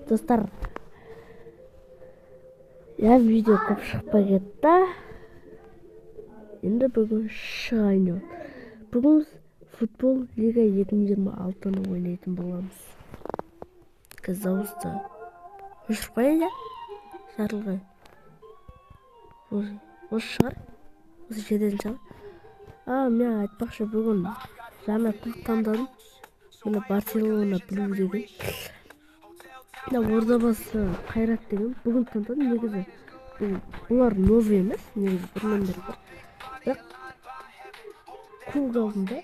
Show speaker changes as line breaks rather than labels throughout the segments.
Достар, я видео көп шықпай кетті. Енді бүгін шығайын. Бүгін футбол лига 2026-ны ойнайтын боламыз. Казауста. Өшіріп қойын да? Жарылғай. Осы шығар? Осы жерден шығар? Мен айтпақшы бүгін жаңа клуб таңдадым. Міне Барселона Блю деген. Ордабасы Қайрат деген. Бүгін таңдадым. Негізі бұлар новый емес. Негізі бұрыннан бері бар. Бірақ клуб алдында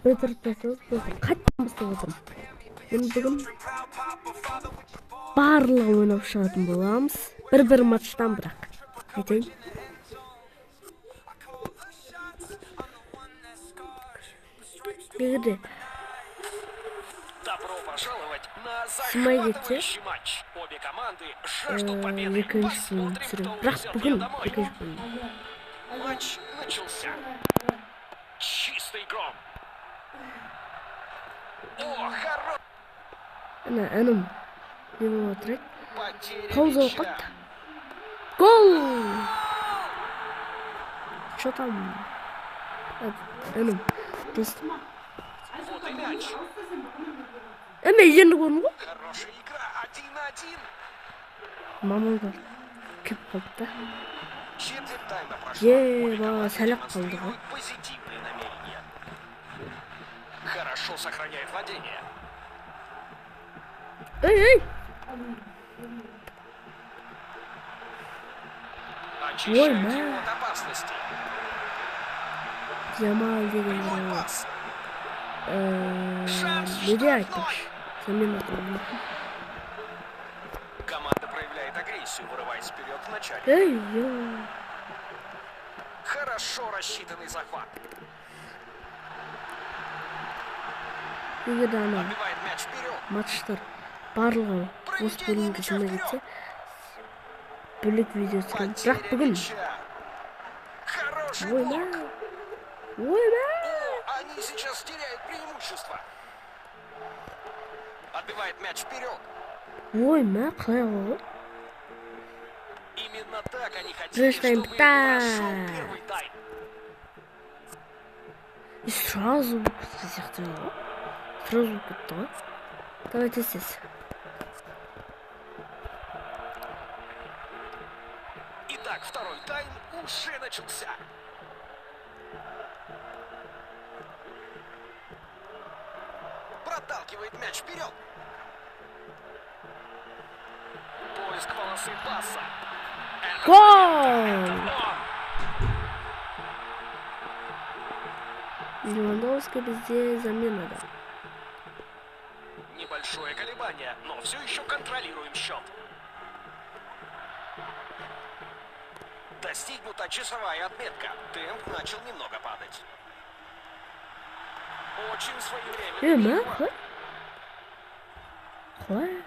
бітіріп тастадық. Қайтадан бастап отырмын. Мен бүгін барлығы ойнап шығатын боламыз. Бір матчтан бірақ. Айтайын. Егерде сымай кетсе екінші бөлім түсірем. Бірақ бүгін екінші бөлім.
Матч начался. Чистый гром. О, хорош.
Ана әнім не болып отырайды? Пауза оқытты. Гол! Что там? Әнім достым.
Вот и мяч.
Әме енді көрдің ғой?
Хорошая игра. 1-1.
Мамалдар кеп қалды да.
Четверть тайма прошла.
Бала сәлек қалды ғой.
Позитивные намерения. Хорошо сохраняет владение.
Эй!
Очищает его от опасности.
Ямал деген
Прямой
бала.
пас.
Неде айтпақшы? Замена тұрмын.
Команда проявляет агрессию, вырываясь вперед в начале.
Эй,
Хорошо рассчитанный захват.
егер ана
Отбивает мяч вперед.
матчтар барлығы осы бөлімге жына кетсе, бөлек видео түсіремін. Бірақ бүгін
Хороший
ойна.
О, они сейчас теряют преимущество. Отбивает мяч вперед.
Қалай ғой?
Именно так они хотели,
Знаешь,
чтобы
тайм-та.
прошел первый тайм.
И сразу кетті сияқты ғой. Сразу кетті ғой. Давайте здесь.
Итак, второй тайм уже начался. Проталкивает мяч вперед. Поиск полосы паса.
Гол! Левандовский бізде заменада.
Небольшое колебание, но все еще контролируем счет. Достигнута часовая отметка. Темп начал немного падать. Очень своевременно.
Қалай?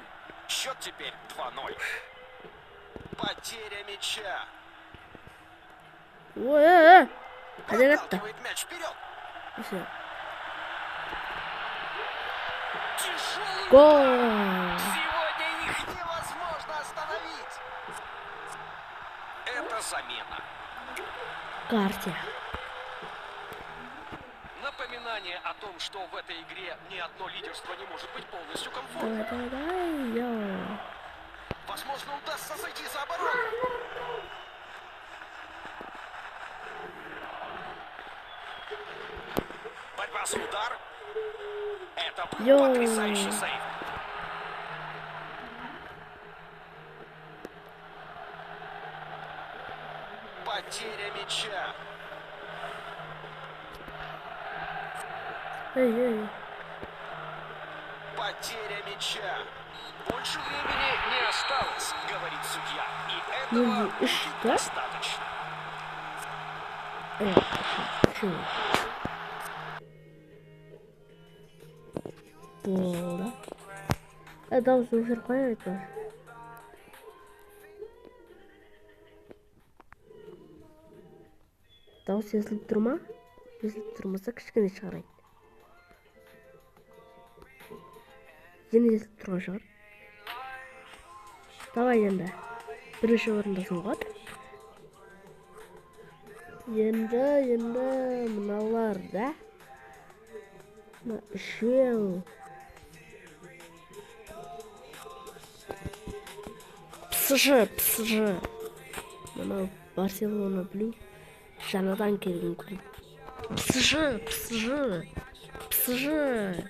Счет теперь 2-0. Потеря мяча.
Ой, қайда кетті?
Проталкивает мяч вперед.
Все.
Тяжелый
Гол!
удар. Сегодня их невозможно остановить. Это замена.
Карте.
Напоминание о том, что в этой игре ни одно лидерство не может быть полностью комфортным.
Давай, йоу.
Возможно, удастся зайти за оборону. Борьба за удар. Это был
Йоу.
потрясающий сейв. Потеря мяча.
Эй.
Потеря мяча. Больше времени не осталось, говорит судья. И
Ну,
этого
и
будет
что?
достаточно.
Почему? Болды. Дауысы өшіріп қояйық па? Дауыс естіліп тұр ма? Естіліп тұрмаса кішкене шығарайын. Енді естіліп тұрған шығар. Давай енді. Бірінші орындасың ғой. Енді мыналар да. Мына үшеу. PSG. Мына Барселона білу. Жаңадан келген клуб. PSG.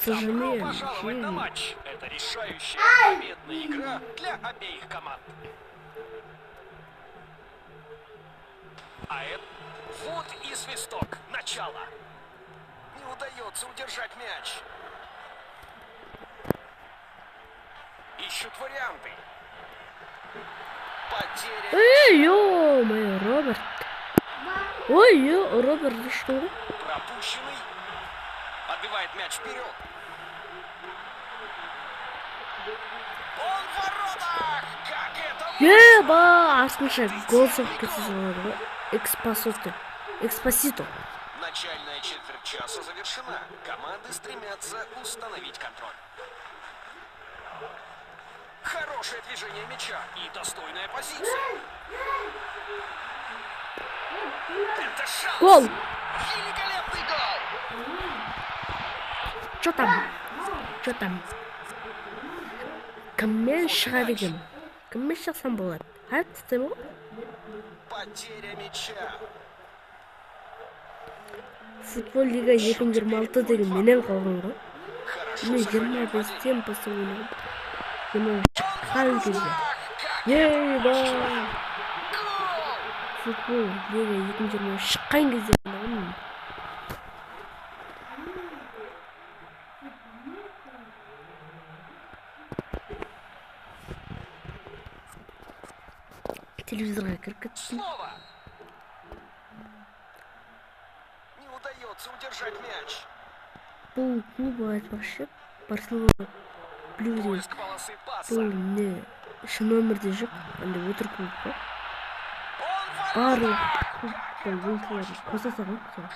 Добро пожаловать на матч. Это решающая победная игра для обеих команд. А это вот и свисток. Начало. Не удается удержать мяч. Ищут варианты. Потеря.
Ё-моё, Роберт. Ой, Роберт, ты что?
Пропущенный. Отбивает мяч вперед. Он в воротах! Как это?
Еба! Артынша гол соғып кетсе болады. Экспосито.
Начальная четверть часа завершена. Команды стремятся установить контроль. Хорошее движение мяча и достойная позиция. Это шанс.
Гол!
Великолепный гол!
Чё там? Кіммен шыға деген? Кіммен шықсам болады? Айтсам ғой?
Потеря мяча.
Футбол лига 2026 деген менен қалған ғой.
Хорошо
Мен
сохраняет
25-тен
владение.
басып ойнадым. Мен шыққан
В
кезде.
воротах! Как
Еба!
гол!
Футбол лига 2020 шыққан кезде ойнадым. Телевизорға кіріп кеттім.
Снова. Не удается удержать мяч.
Бұл клубы айтпақшы Барселона Блюзі.
Поиск полосы паса.
Бұл не іші нөмірде жүк, андай өтір клуб қой.
Он в
Барлық
воротах!
клубтың ойыншыларын қоса салған сол.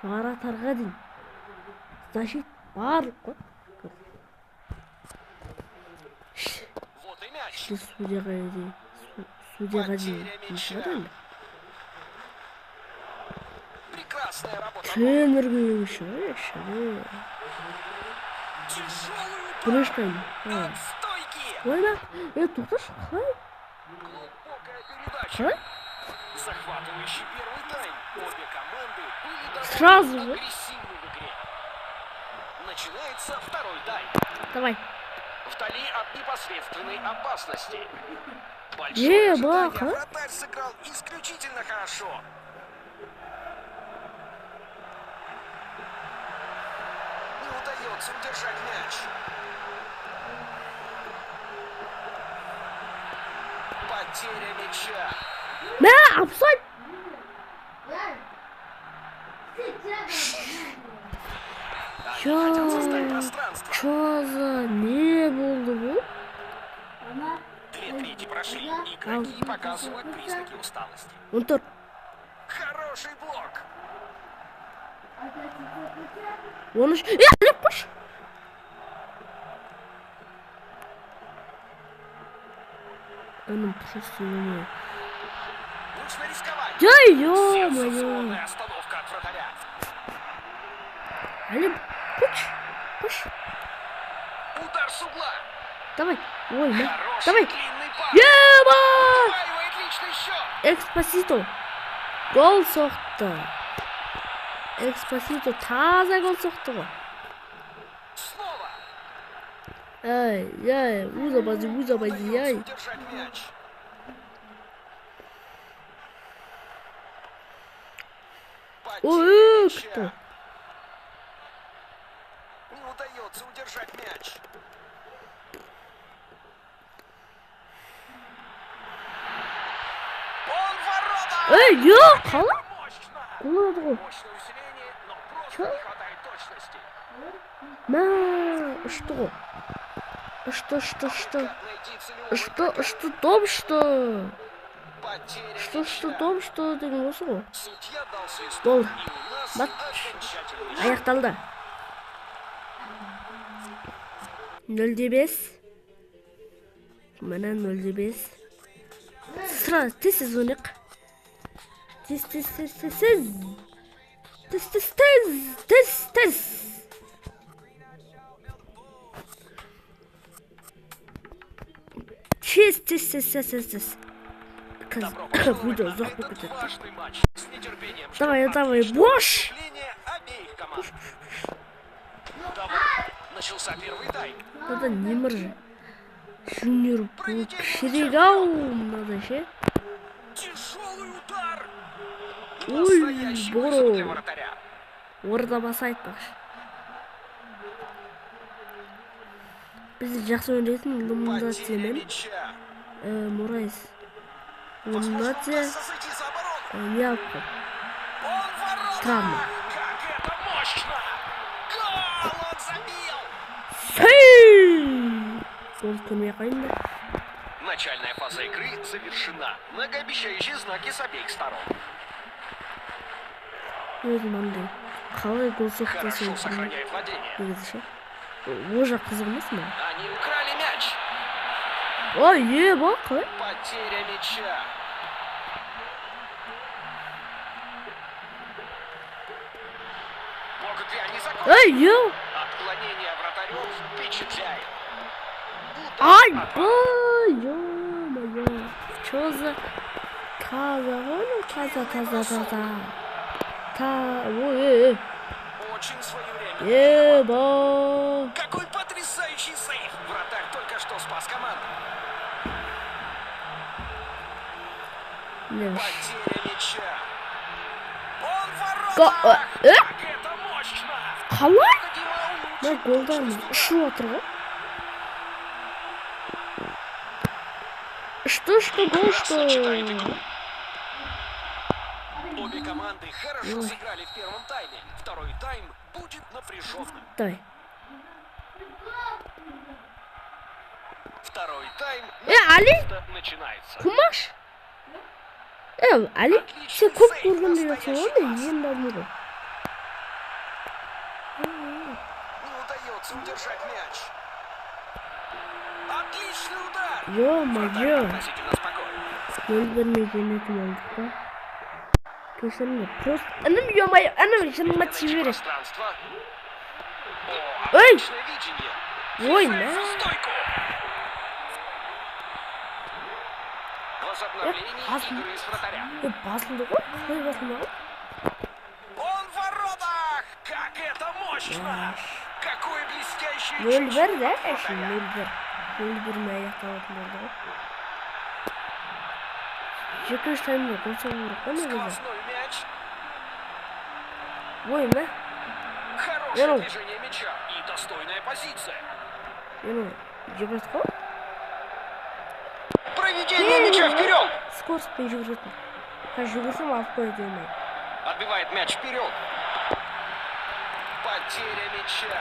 Варатарға дейін. Защит барлық қой.
Вот и мяч.
Судьяға дейін шығады енді.
Прекрасная работа.
Тренерге шығады.
Тяжелый удар.
Біріншкайын.
От стойки.
Ойна. Тоқташы. Қалай?
Глубокая передача.
Қалай?
Захватывающий первый тайм. Обе команды были довольно
Сразу же.
агрессивны в игре. Начинается второй тайм.
Давай.
Вдали от непосредственной опасности.
Е,
Большое ожидание.
баха.
Вратарь сыграл исключительно хорошо. Не удается удержать мяч. Потеря мяча.
Мә, апсайд.
Хотел создать пространство.
Чё за не болды бұл?
Две трети прошли. Игроки показывают признаки усталости.
Он тұр.
Хороший блок.
Он үш. Леппаш. Анам просто не.
Нужно рисковать.
Ё-моё.
Сенсационная остановка от вратаря.
Алим, пуш.
Удар с угла.
Давай. Ой, на.
Хороший
Давай.
длинный пас.
Еба!
Удваивает личный счет.
Экспосито. Гол соқты. Экспосито таза гол соқты ғой.
Снова.
Ай, узабази,
Удается
ай.
удержать мяч. Потеря
Ой,
мяча.
кто?
Не удается удержать мяч. Он в воротах!
Қалай?
Мощно!
Болады ғой.
Мощное усиление, но просто
Чё?
не хватает точности.
Мә, что? Что?
Найти целевой
Что том, что?
потеря
Что
мяча.
том, что деген осы ғой.
Судья дал свисток,
Гол.
и у нас
Матч
окончательный счет.
аяқталды. 0-5. Mana 0-5. Sıra tez oynuq. Tez. Тез. Видео уzoq bo'lib ketadi.
Важный матч. С нетерпением ждем
Давай,
отличного
бош!
выступления обеих команд. Начался первый тайм.
Надо не моржи. Junior bu kişilik надо şey.
Тяжелый удар.
Ой,
Настоящий
Боро.
вызов для вратаря.
Orada basaydı bak. Biz жақсы oynayasın. Lumnatya
Потеря
мен
мяча.
Морайс.
Возможность
Lumnatya
зайти за оборону.
Ялко.
Он в воротах.
Травма.
Как это мощно! Гол! Он забил!
Gol kırmaya kayın da.
Начальная фаза игры завершена. Многообещающие знаки с обеих сторон.
Özüm anday. Қалай gol соқты
Хорошо
соны
сохраняет владение.
негізі ше. О жақ қызық емес маған.
Они украли мяч.
Ой, бақ қалай?
Потеря мяча. Могут ли они закончить? Отклонение вратарем впечатляет.
Ай, ё-моё. Чё за таза, таза. Ой,
Очень своевременно.
еба.
Какой потрясающий сейв! Вратарь только что спас команду.
Ne?
Потеря мяча. Он в
Ка-
воротах!
э?
Как это мощно!
Қалай?
Димау
Ne goldan mı? Şu atırı. Что, гол, что?
сочетает игру. Обе команды хорошо сыграли в первом тайме. Второй тайм будет напряженным.
Давай.
Второй тайм
Ali?
наконец-то начинается.
Kumaş. Ali, sen çok vurdun diyorsun oğlum. Yeniden vurdu.
Не удается удержать мяч. Отличный удар.
Ё-моё.
Относительно спокойно.
Gol vermeyeceğini aldık da. Kesinlikle. Prost. Anam ё-моё. Anam şimdi maç çevirir.
Пространство.
Ой!
Отличное видение.
Ой,
Цепляется
на.
в стойку. Возобновление игры с вратаря.
Basıldı o. Koy basıldı o.
Он в воротах! Как это мощно! Какой блестящий
Gol
чуть-чуть
ver de.
вратаря.
Şimdi gol ver. Gol vermeye yakaladım orada. Çıkış time yok. Olsa vurur. O ne güzel.
Скоростной мяч.
Vay be.
Хорошее
Яру.
движение мяча и достойная позиция.
Yani. Cebetko.
Проведение мяча вперед!
Скорость переживет. Каждый высыл авкоидиум.
Отбивает мяч вперед. Потеря мяча.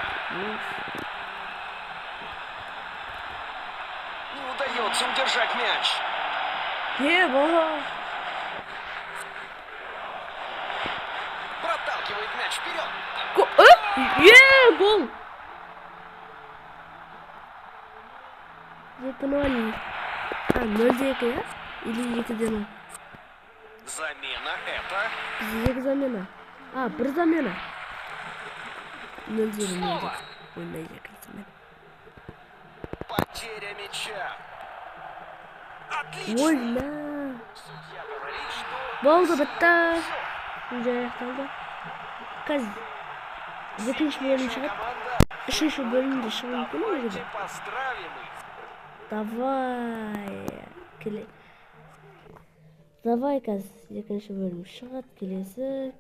Не удается удержать мяч.
Еба.
Проталкивает мяч вперед.
Гол. Yakın oli. Ha, 0-2 ya? Или 2-1?
Замена это.
Bizde 2 zamena. Ha, 1 zamena. 0-1.
Снова.
Oynayacak zamena.
Потеря мяча. Отлично.
Gol la.
Судья говорит, что...
Boldu bitti. Önce ayaklandı. Kız. Yakınış bölüm çıkıp.
Команда.
Üçüncü bölümde şu mümkün mü acaba?
Поздравим их.
Давай. Давай kız. Yakınış bölüm çıkıp. Kelesi.